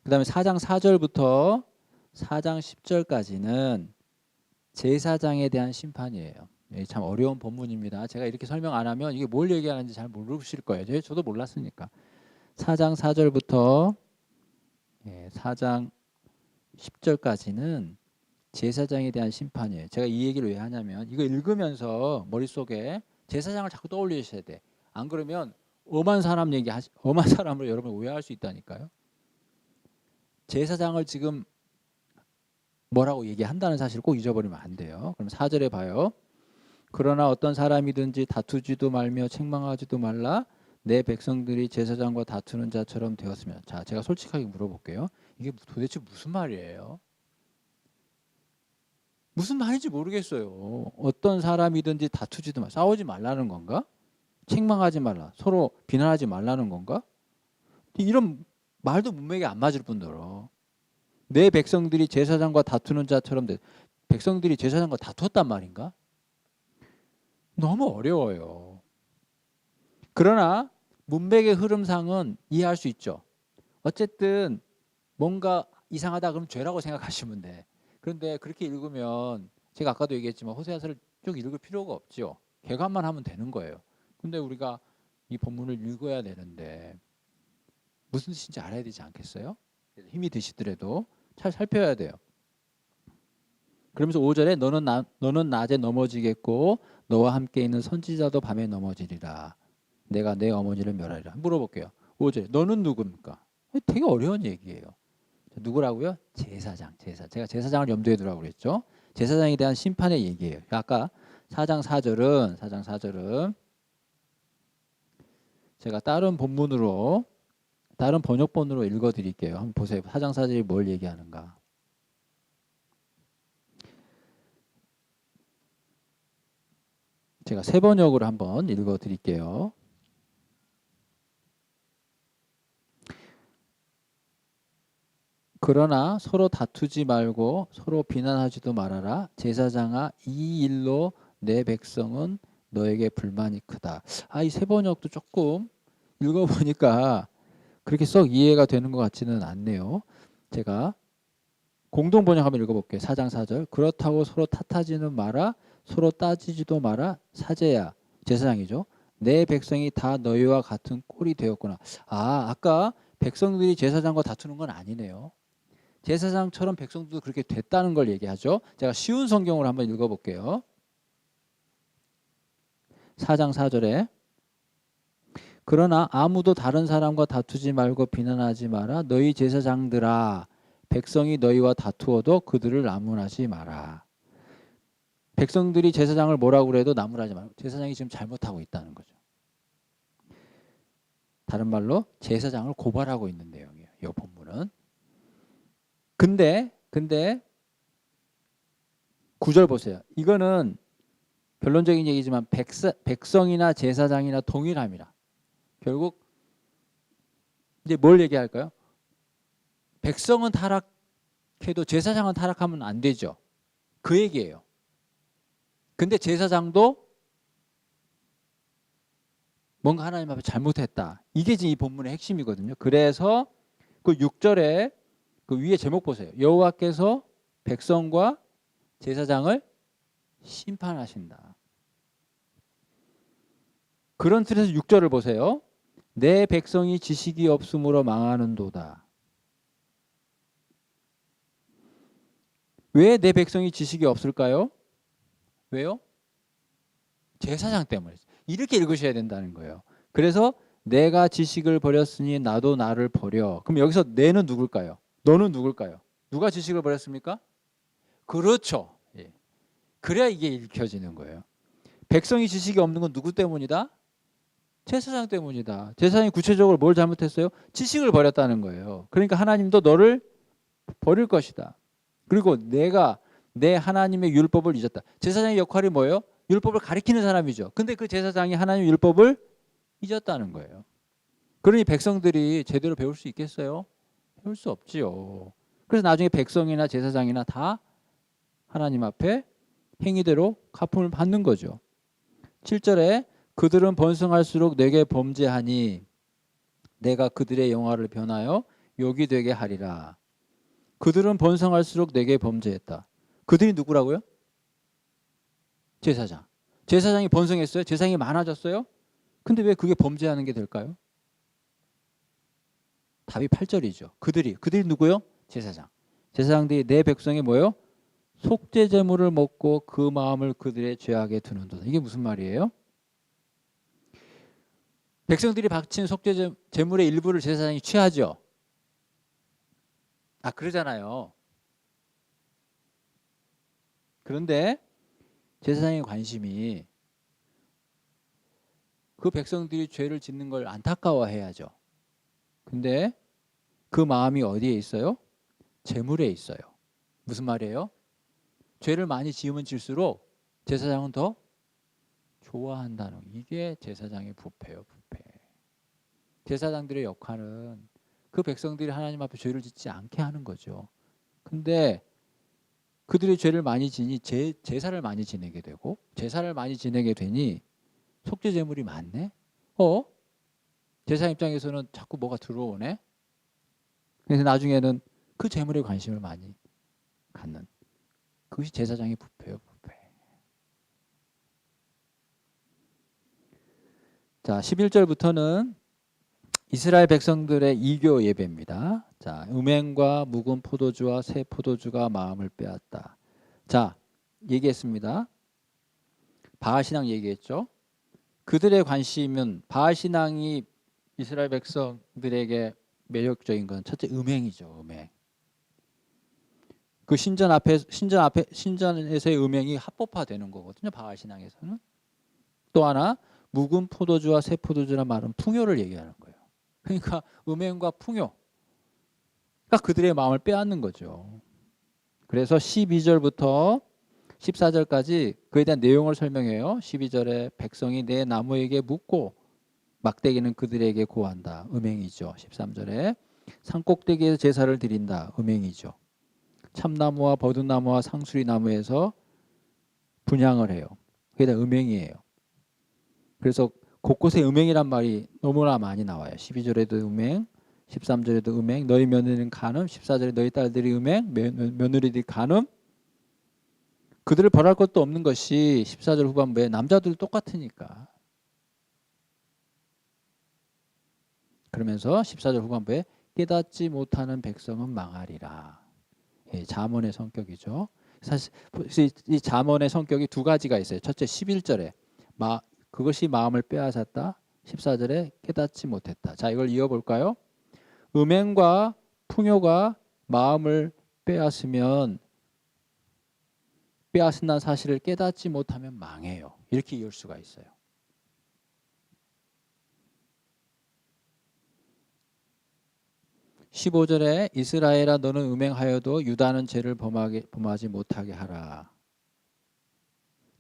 그 다음에 4장 4절부터 4장 10절까지는 제사장에 대한 심판이에요. 참 어려운 본문입니다. 제가 이렇게 설명 안 하면 이게 뭘 얘기하는지 잘 모르실 거예요. 저도 몰랐으니까. 4장 4절부터 4장 10절까지는 제사장에 대한 심판이에요. 제가 이 얘기를 왜 하냐면 이거 읽으면서 머릿속에 제사장을 자꾸 떠올리셔야 돼. 안 그러면 엄한 사람을 여러분 오해할 수 있다니까요. 제사장을 지금 뭐라고 얘기한다는 사실을 꼭 잊어버리면 안 돼요. 그럼 4절에 봐요. 그러나 어떤 사람이든지 다투지도 말며 책망하지도 말라. 내 백성들이 제사장과 다투는 자처럼 되었으면. 자, 제가 솔직하게 물어볼게요. 이게 도대체 무슨 말이에요? 무슨 말인지 모르겠어요. 어떤 사람이든지 다투지도 말라. 싸우지 말라는 건가? 책망하지 말라. 서로 비난하지 말라는 건가? 이런 말도 문맥에 안 맞을 뿐더러 내 백성들이 제사장과 다투는 자처럼 백성들이 제사장과 다투었단 말인가? 너무 어려워요. 그러나 문맥의 흐름상은 이해할 수 있죠. 어쨌든 뭔가 이상하다 그러면 죄라고 생각하시면 돼. 그런데 그렇게 읽으면 제가 아까도 얘기했지만 호세아서를 쭉 읽을 필요가 없죠. 개관만 하면 되는 거예요. 근데 우리가 이 본문을 읽어야 되는데 무슨 뜻인지 알아야 되지 않겠어요? 힘이 드시더라도 잘 살펴야 돼요. 그러면서 5절에 너는 낮에 넘어지겠고 너와 함께 있는 선지자도 밤에 넘어지리라. 내가 내 어머니를 멸하리라. 물어볼게요. 5절에 너는 누굽니까? 되게 어려운 얘기예요. 누구라고요? 제사장. 제가 제사장을 염두에 두라고 그랬죠. 제사장에 대한 심판의 얘기예요. 아까 4장 4절은 제가 다른 번역본으로 읽어드릴게요. 한번 보세요. 4장 4절이 뭘 얘기하는가. 제가 새 번역으로 한번 읽어드릴게요. 그러나 서로 다투지 말고 서로 비난하지도 말아라. 제사장아, 이 일로 내 백성은 너에게 불만이 크다. 이 새 번역도 조금 읽어보니까 그렇게 썩 이해가 되는 것 같지는 않네요. 제가 공동 번역 한번 읽어볼게요. 4장 4절. 그렇다고 서로 탓하지는 마라. 서로 따지지도 마라. 사제야, 제사장이죠. 내 백성이 다 너희와 같은 꼴이 되었구나. 아까 백성들이 제사장과 다투는 건 아니네요. 제사장처럼 백성들도 그렇게 됐다는 걸 얘기하죠. 제가 쉬운 성경으로 한번 읽어볼게요. 4장 4절에 그러나 아무도 다른 사람과 다투지 말고 비난하지 마라. 너희 제사장들아, 백성이 너희와 다투어도 그들을 나무라지 마라. 백성들이 제사장을 뭐라고 그래도 나무라지 말고 제사장이 지금 잘못하고 있다는 거죠. 다른 말로 제사장을 고발하고 있는 내용이에요. 이 본문은. 근데 9절 보세요. 이거는 결론적인 얘기지만 백성이나 제사장이나 동일함이라. 결국 이제 뭘 얘기할까요? 백성은 타락해도 제사장은 타락하면 안 되죠. 그 얘기예요. 근데 제사장도 뭔가 하나님 앞에 잘못했다. 이게 지금 이 본문의 핵심이거든요. 그래서 그 6절에 그 위에 제목 보세요. 여호와께서 백성과 제사장을 심판하신다. 그런 틀에서 6절을 보세요. 내 백성이 지식이 없으므로 망하는도다. 왜 내 백성이 지식이 없을까요? 왜요? 제사장 때문에. 이렇게 읽으셔야 된다는 거예요. 그래서 내가 지식을 버렸으니 나도 나를 버려. 그럼 여기서 내는 누굴까요? 너는 누굴까요? 누가 지식을 버렸습니까? 그렇죠. 예. 그래야 이게 읽혀지는 거예요. 백성이 지식이 없는 건 누구 때문이다? 제사장 때문이다. 제사장이 구체적으로 뭘 잘못했어요? 지식을 버렸다는 거예요. 그러니까 하나님도 너를 버릴 것이다. 그리고 내가 내 하나님의 율법을 잊었다. 제사장의 역할이 뭐예요? 율법을 가리키는 사람이죠. 근데 그 제사장이 하나님의 율법을 잊었다는 거예요. 그러니 백성들이 제대로 배울 수 있겠어요? 배울 수 없지요. 그래서 나중에 백성이나 제사장이나 다 하나님 앞에 행위대로 갚음을 받는 거죠. 7절에 그들은 번성할수록 내게 범죄하니 내가 그들의 영화를 변하여 욕이 되게 하리라. 그들은 번성할수록 내게 범죄했다. 그들이 누구라고요? 제사장. 제사장이 번성했어요? 제사장이 많아졌어요? 근데 왜 그게 범죄하는 게 될까요? 답이 8절이죠. 그들이 누구요? 제사장. 제사장들이 내 백성이 뭐요? 속죄 제물을 먹고 그 마음을 그들의 죄악에 두는도다. 이게 무슨 말이에요? 백성들이 바친 속죄 제물의 일부를 제사장이 취하죠. 그러잖아요. 그런데 제사장의 관심이 그 백성들이 죄를 짓는 걸 안타까워해야죠. 근데 그 마음이 어디에 있어요? 제물에 있어요. 무슨 말이에요? 죄를 많이 지으면 질수록 제사장은 더 좋아한다는, 이게 제사장의 부패예요. 부패. 제사장들의 역할은 그 백성들이 하나님 앞에 죄를 짓지 않게 하는 거죠. 근데 그들이 죄를 많이 지니 제사를 많이 지내게 되고, 제사를 많이 지내게 되니 속죄 제물이 많네. 제사 입장에서는 자꾸 뭐가 들어오네. 그래서 나중에는 그 제물에 관심을 많이 갖는, 그것이 제사장의 부패예요, 부패. 자, 11절부터는 이스라엘 백성들의 이교 예배입니다. 자, 음행과 묵은 포도주와 새 포도주가 마음을 빼앗다. 자, 얘기했습니다. 바알신앙 얘기했죠. 그들의 관심은, 바알신앙이 이스라엘 백성들에게 매력적인 건 첫째 음행이죠. 음행. 그 신전에서의 음행이 합법화되는 거거든요. 바알신앙에서는. 또 하나, 묵은 포도주와 새 포도주란 말은 풍요를 얘기하는 거예요. 그러니까 음행과 풍요, 그러니까 그들의 마음을 빼앗는 거죠. 그래서 12절부터 14절까지 그에 대한 내용을 설명해요. 12절에 백성이 내 나무에게 묻고 막대기는 그들에게 고한다. 음행이죠. 13절에 산꼭대기에서 제사를 드린다. 음행이죠. 참나무와 버드나무와 상수리나무에서 분향을 해요. 그게 다 음행이에요. 그래서 곳곳에 음행이란 말이 너무나 많이 나와요. 12절에도 음행, 13절에도 음행, 너희 며느리는 간음, 14절에 너희 딸들이 음행, 며느리들이 간음. 그들을 벌할 것도 없는 것이 14절 후반부에 남자들 똑같으니까. 그러면서 14절 후반부에 깨닫지 못하는 백성은 망하리라. 예, 잠언의 성격이죠. 사실 이 잠언의 성격이 두 가지가 있어요. 첫째 11절에 그것이 마음을 빼앗았다. 14절에 깨닫지 못했다. 자, 이걸 이어볼까요? 음행과 풍요가 마음을 빼앗는다는 사실을 깨닫지 못하면 망해요. 이렇게 이을 수가 있어요. (15절에) 이스라엘아 너는 음행하여도 유다는 죄를 범하지 못하게 하라.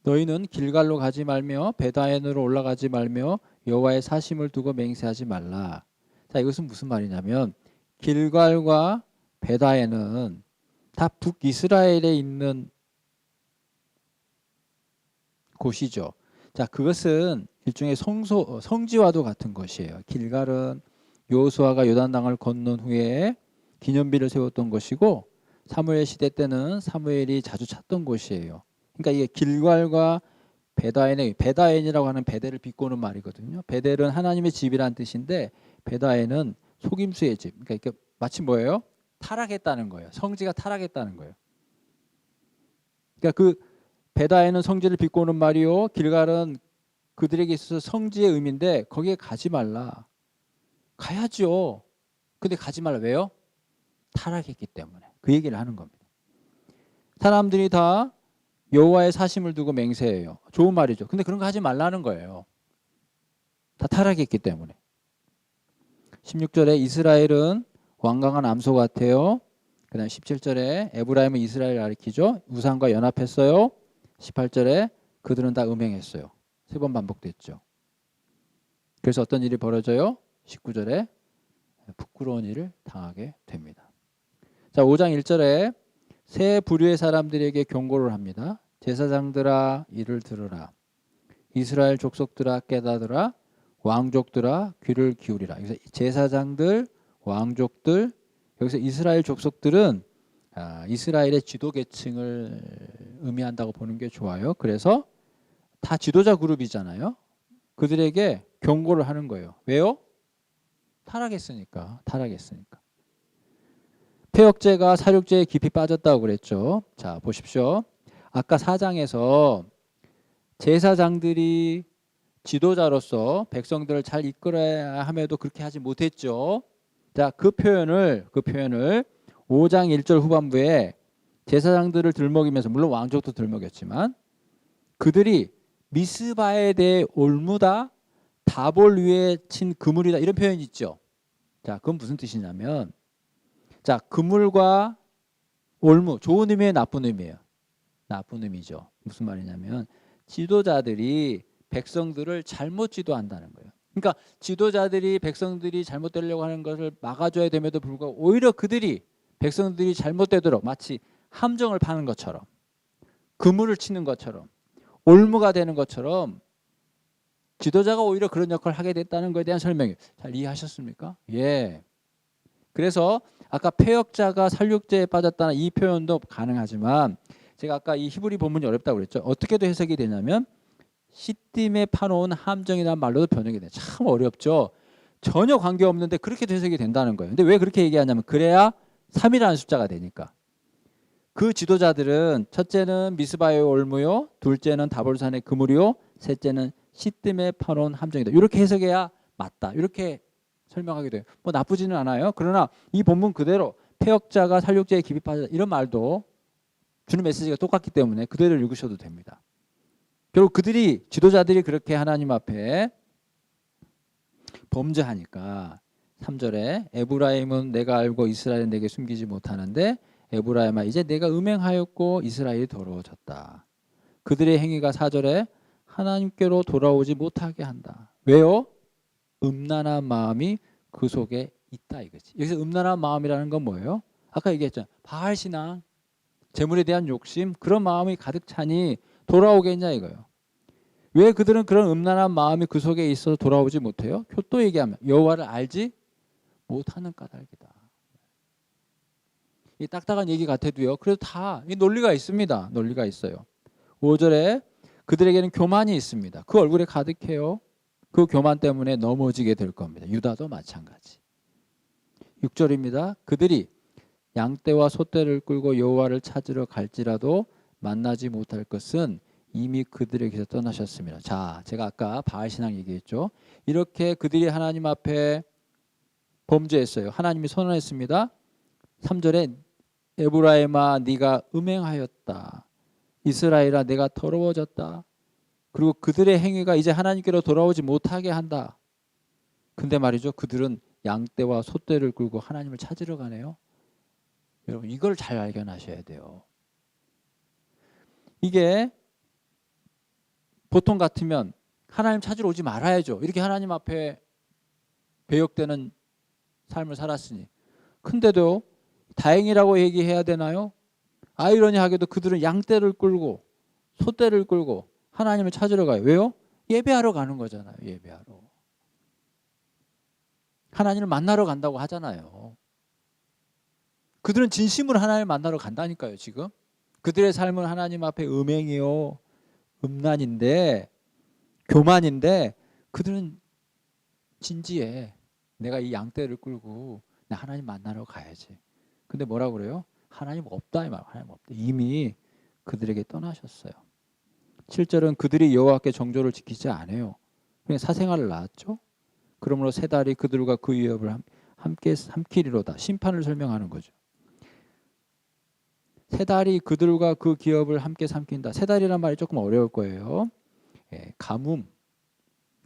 너희는 길갈로 가지 말며 베다엔으로 올라가지 말며 여호와의 사심을 두고 맹세하지 말라. 자, 이것은 무슨 말이냐면 길갈과 베다엔은 다 북이스라엘에 있는 곳이죠. 자, 그것은 일종의 성지와도 같은 것이에요. 길갈은 여호수아가 요단강을 건넌 후에 기념비를 세웠던 것이고, 사무엘 시대 때는 사무엘이 자주 찾던 곳이에요. 그러니까 이게 길갈과 베다엔이라고 하는 베델을 비꼬는 말이거든요. 베델은 하나님의 집이란 뜻인데 베다엔은 속임수의 집. 그러니까 이게 마치 뭐예요? 타락했다는 거예요. 성지가 타락했다는 거예요. 그러니까 그 베다엔은 성지를 비꼬는 말이요, 길갈은 그들에게 있어서 성지의 의미인데 거기에 가지 말라. 가야죠. 근데 가지 말라. 왜요? 타락했기 때문에. 그 얘기를 하는 겁니다. 사람들이 다 여호와의 사심을 두고 맹세해요. 좋은 말이죠. 근데 그런 거 하지 말라는 거예요. 다 타락했기 때문에. 16절에 이스라엘은 완강한 암소 같아요. 그 다음 17절에 에브라임은 이스라엘을 가리키죠. 우상과 연합했어요. 18절에 그들은 다 음행했어요. 3번 반복됐죠. 그래서 어떤 일이 벌어져요? 19절에 부끄러운 일을 당하게 됩니다. 자, 5장 1절에 세 부류의 사람들에게 경고를 합니다. 제사장들아 이를 들으라. 이스라엘 족속들아 깨닫으라. 왕족들아 귀를 기울이라. 여기서 제사장들, 왕족들, 여기서 이스라엘 족속들은 이스라엘의 지도 계층을 의미한다고 보는 게 좋아요. 그래서 다 지도자 그룹이잖아요. 그들에게 경고를 하는 거예요. 왜요? 타락했으니까. 폐역죄가 살육죄에 깊이 빠졌다고 그랬죠. 자, 보십시오. 아까 4장에서 제사장들이 지도자로서 백성들을 잘 이끌어야 함에도 그렇게 하지 못했죠. 자, 그 표현을 5장 1절 후반부에 제사장들을 들먹이면서, 물론 왕족도 들먹였지만, 그들이 미스바에 대해 올무다 다볼 위에 친 그물이다, 이런 표현이 있죠. 자, 그건 무슨 뜻이냐면, 자, 그물과 올무, 좋은 의미예요, 나쁜 의미예요? 나쁜 의미죠. 무슨 말이냐면 지도자들이 백성들을 잘못 지도한다는 거예요. 그러니까 지도자들이 백성들이 잘못되려고 하는 것을 막아줘야 됨에도 불구하고 오히려 백성들이 잘못되도록 마치 함정을 파는 것처럼, 그물을 치는 것처럼, 올무가 되는 것처럼 지도자가 오히려 그런 역할을 하게 됐다는 것에 대한 설명이에요. 잘 이해하셨습니까? 예. 그래서 아까 패역자가 살육죄에 빠졌다는 이 표현도 가능하지만 제가 아까 이 히브리 본문이 어렵다고 그랬죠. 어떻게도 해석이 되냐면 시딤에 파놓은 함정이라는 말로도 번역이 돼요. 참 어렵죠. 전혀 관계없는데 그렇게도 해석이 된다는 거예요. 근데 왜 그렇게 얘기하냐면 그래야 3이라는 숫자가 되니까. 그 지도자들은 첫째는 미스바의 올무요, 둘째는 다볼산의 그물이요, 셋째는 시딤에 파놓은 함정이다. 이렇게 해석해야 맞다. 이렇게 설명하게 돼요. 뭐 나쁘지는 않아요. 그러나 이 본문 그대로 패역자가 살육죄에 깊이 빠졌다 이런 말도 주는 메시지가 똑같기 때문에 그대로 읽으셔도 됩니다. 결국 그들이 지도자들이 그렇게 하나님 앞에 범죄하니까 3절에 에브라임은 내가 알고 이스라엘은 내게 숨기지 못하는데 에브라임아 이제 내가 음행하였고 이스라엘이 더러워졌다. 그들의 행위가 4절에 하나님께로 돌아오지 못하게 한다. 왜요? 음란한 마음이 그 속에 있다 이거지. 여기서 음란한 마음이라는 건 뭐예요? 아까 얘기했잖아요. 바알 신앙, 재물에 대한 욕심, 그런 마음이 가득 차니 돌아오겠냐 이거예요. 왜 그들은 그런 음란한 마음이 그 속에 있어서 돌아오지 못해요? 또 얘기하면 여호와를 알지 못하는 까닭이다. 이 딱딱한 얘기 같아도요. 그래도 다 이 논리가 있습니다. 논리가 있어요. 5절에 그들에게는 교만이 있습니다. 그 얼굴에 가득해요. 그 교만 때문에 넘어지게 될 겁니다. 유다도 마찬가지. 6절입니다. 그들이 양떼와 소떼를 끌고 여호와를 찾으러 갈지라도 만나지 못할 것은 이미 그들에게서 떠나셨습니다. 자, 제가 아까 바알 신앙 얘기했죠. 이렇게 그들이 하나님 앞에 범죄했어요. 하나님이 선언했습니다. 3절에 에브라임아 네가 음행하였다. 이스라엘아 내가 더러워졌다. 그리고 그들의 행위가 이제 하나님께로 돌아오지 못하게 한다. 근데 말이죠. 그들은 양떼와 소떼를 끌고 하나님을 찾으러 가네요. 여러분 이걸 잘 발견하셔야 돼요. 이게 보통 같으면 하나님 찾으러 오지 말아야죠. 이렇게 하나님 앞에 배역되는 삶을 살았으니. 근데도 다행이라고 얘기해야 되나요? 아이러니하게도 그들은 양떼를 끌고 소떼를 끌고 하나님을 찾으러 가요. 왜요? 예배하러 가는 거잖아요. 예배하러. 하나님을 만나러 간다고 하잖아요. 그들은 진심으로 하나님을 만나러 간다니까요. 지금. 그들의 삶은 하나님 앞에 음행이요. 음란인데 교만인데 그들은 진지해. 내가 이 양떼를 끌고 나 하나님 만나러 가야지. 근데 뭐라고 그래요? 하나님 없다 이 말. 하나님 없다. 이미 그들에게 떠나셨어요. 7절은 그들이 여호와께 정조를 지키지 않아요. 그냥 사생활을 낳았죠. 그러므로 세 달이 그들과 그 위협을 함께 삼키리로다. 심판을 설명하는 거죠. 세 달이 그들과 그 기업을 함께 삼킨다. 세 달이란 말이 조금 어려울 거예요. 가뭄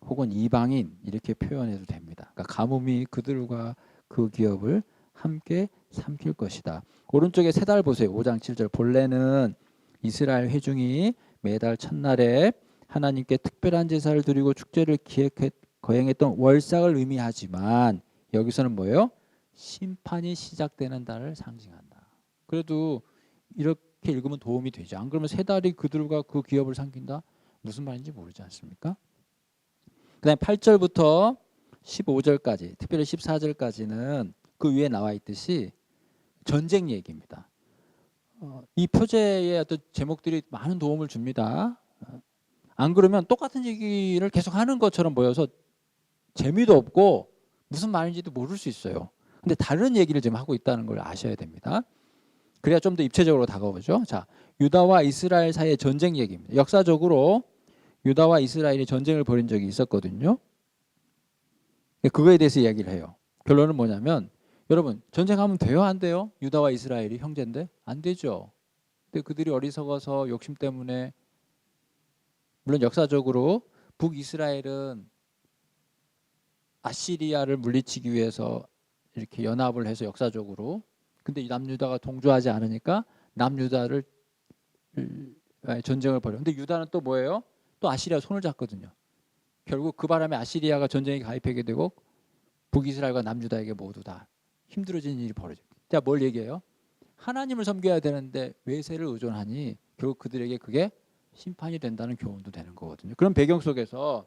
혹은 이방인 이렇게 표현해도 됩니다. 그러니까 가뭄이 그들과 그 기업을 함께 삼킬 것이다. 오른쪽에 세 달 보세요. 5장 7절. 본래는 이스라엘 회중이 매달 첫날에 하나님께 특별한 제사를 드리고 축제를 거행했던 월삭을 의미하지만 여기서는 뭐예요? 심판이 시작되는 달을 상징한다. 그래도 이렇게 읽으면 도움이 되죠. 안 그러면 세 달이 그들과 그 기업을 삼킨다? 무슨 말인지 모르지 않습니까? 그 다음에 8절부터 15절까지 특별히 14절까지는 그 위에 나와 있듯이 전쟁 얘기입니다. 이 표제의 어떤 제목들이 많은 도움을 줍니다. 안 그러면 똑같은 얘기를 계속 하는 것처럼 보여서 재미도 없고 무슨 말인지도 모를 수 있어요. 근데 다른 얘기를 지금 하고 있다는 걸 아셔야 됩니다. 그래야 좀 더 입체적으로 다가오죠. 자, 유다와 이스라엘 사이의 전쟁 얘기입니다. 역사적으로 유다와 이스라엘이 전쟁을 벌인 적이 있었거든요. 그거에 대해서 이야기를 해요. 결론은 뭐냐면 여러분 전쟁하면 돼요? 안 돼요? 유다와 이스라엘이 형제인데 안 되죠. 근데 그들이 어리석어서 욕심 때문에 물론 역사적으로 북이스라엘은 아시리아를 물리치기 위해서 이렇게 연합을 해서 역사적으로 근데 남유다가 동조하지 않으니까 남유다를 전쟁을 벌여요. 근데 유다는 또 뭐예요? 또 아시리아 손을 잡거든요. 결국 그 바람에 아시리아가 전쟁에 가입하게 되고 북이스라엘과 남유다에게 모두 다 힘들어지는 일이 벌어져요. 자, 뭘 얘기해요? 하나님을 섬겨야 되는데 외세를 의존하니 결국 그들에게 그게 심판이 된다는 교훈도 되는 거거든요. 그런 배경 속에서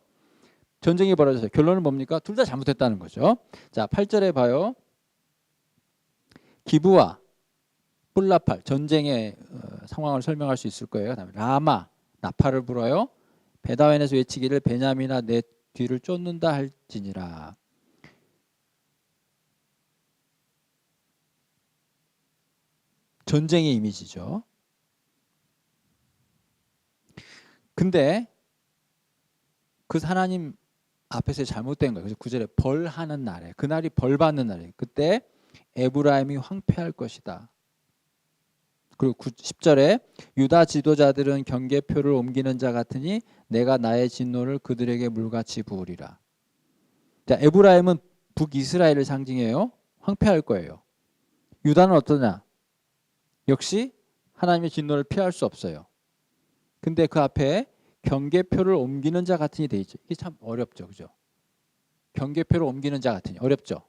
전쟁이 벌어져서 결론은 뭡니까? 둘 다 잘못했다는 거죠. 자, 8절에 봐요. 기브와 뿔라팔 전쟁의 상황을 설명할 수 있을 거예요. 그다음에 라마 나팔을 불어요. 베다웬에서 외치기를 베냐민아 내 뒤를 쫓는다 할지니라. 전쟁의 이미지죠. 근데 그 하나님 앞에서 잘못된 거예요. 그래서 9절에 벌하는 날에 그날이 벌 받는 날이에요. 그때 에브라임이 황폐할 것이다. 그리고 10절에 유다 지도자들은 경계표를 옮기는 자 같으니 내가 나의 진노를 그들에게 물같이 부으리라. 자, 에브라임은 북이스라엘을 상징해요. 황폐할 거예요. 유다는 어떠냐? 역시 하나님의 진노를 피할 수 없어요. 근데 그 앞에 경계표를 옮기는 자 같으니 돼 있죠. 이게 참 어렵죠. 그죠? 경계표를 옮기는 자 같으니 어렵죠.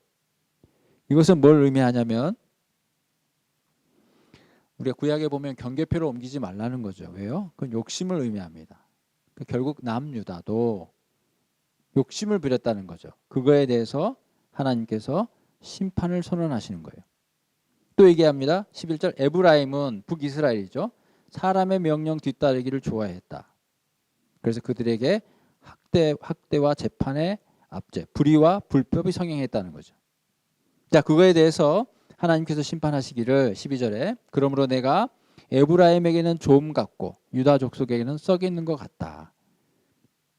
이것은 뭘 의미하냐면 우리가 구약에 보면 경계표를 옮기지 말라는 거죠. 왜요? 그건 욕심을 의미합니다. 결국 남유다도 욕심을 부렸다는 거죠. 그거에 대해서 하나님께서 심판을 선언하시는 거예요. 또 얘기합니다. 11절 에브라임은 북이스라엘이죠. 사람의 명령 뒤따르기를 좋아했다. 그래서 그들에게 학대와 재판의 압제, 불의와 불법이 성행했다는 거죠. 자, 그거에 대해서 하나님께서 심판하시기를 12절에 그러므로 내가 에브라임에게는 좀 같고 유다 족속에게는 썩이 있는 것 같다.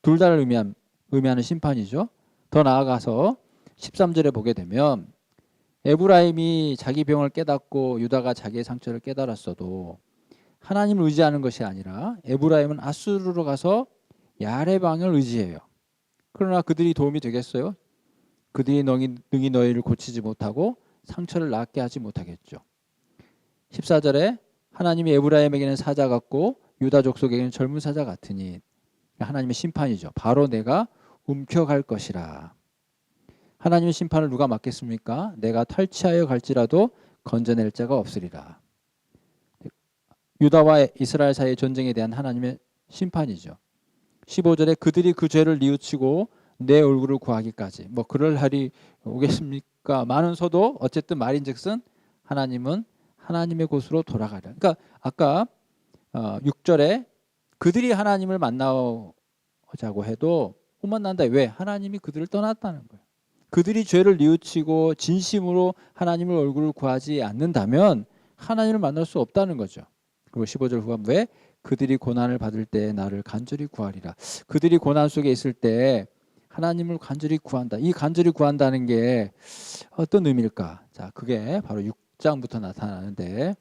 둘 다를 의미하는 심판이죠. 더 나아가서 13절에 보게 되면 에브라임이 자기 병을 깨닫고 유다가 자기의 상처를 깨달았어도 하나님을 의지하는 것이 아니라 에브라임은 아수르로 가서 야레방을 의지해요. 그러나 그들이 도움이 되겠어요? 그들이 능히 너희를 고치지 못하고 상처를 낫게 하지 못하겠죠. 14절에 하나님이 에브라임에게는 사자 같고 유다 족속에게는 젊은 사자 같으니 하나님의 심판이죠. 바로 내가 움켜갈 것이라. 하나님의 심판을 누가 맡겠습니까? 내가 탈취하여 갈지라도 건져낼 자가 없으리라. 유다와 이스라엘 사이의 전쟁에 대한 하나님의 심판이죠. 15절에 그들이 그 죄를 뉘우치고 내 얼굴을 구하기까지 뭐 그럴 날이 오겠습니까? 많은서도 어쨌든 말인즉슨 하나님은 하나님의 곳으로 돌아가려. 그러니까 아까 6절에 그들이 하나님을 만나자고 해도 못 만난다. 왜? 하나님이 그들을 떠났다는 거예요. 그들이 죄를 뉘우치고 진심으로 하나님의 얼굴을 구하지 않는다면 하나님을 만날 수 없다는 거죠. 그리고 15절 후반 왜? 그들이 고난을 받을 때 나를 간절히 구하리라. 그들이 고난 속에 있을 때 하나님을 간절히 구한다. 이 간절히 구한다는 게 어떤 의미일까? 자, 그게 바로 6장부터 나타나는데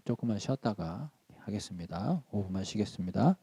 조금만 쉬었다가 하겠습니다. 5분만 쉬겠습니다.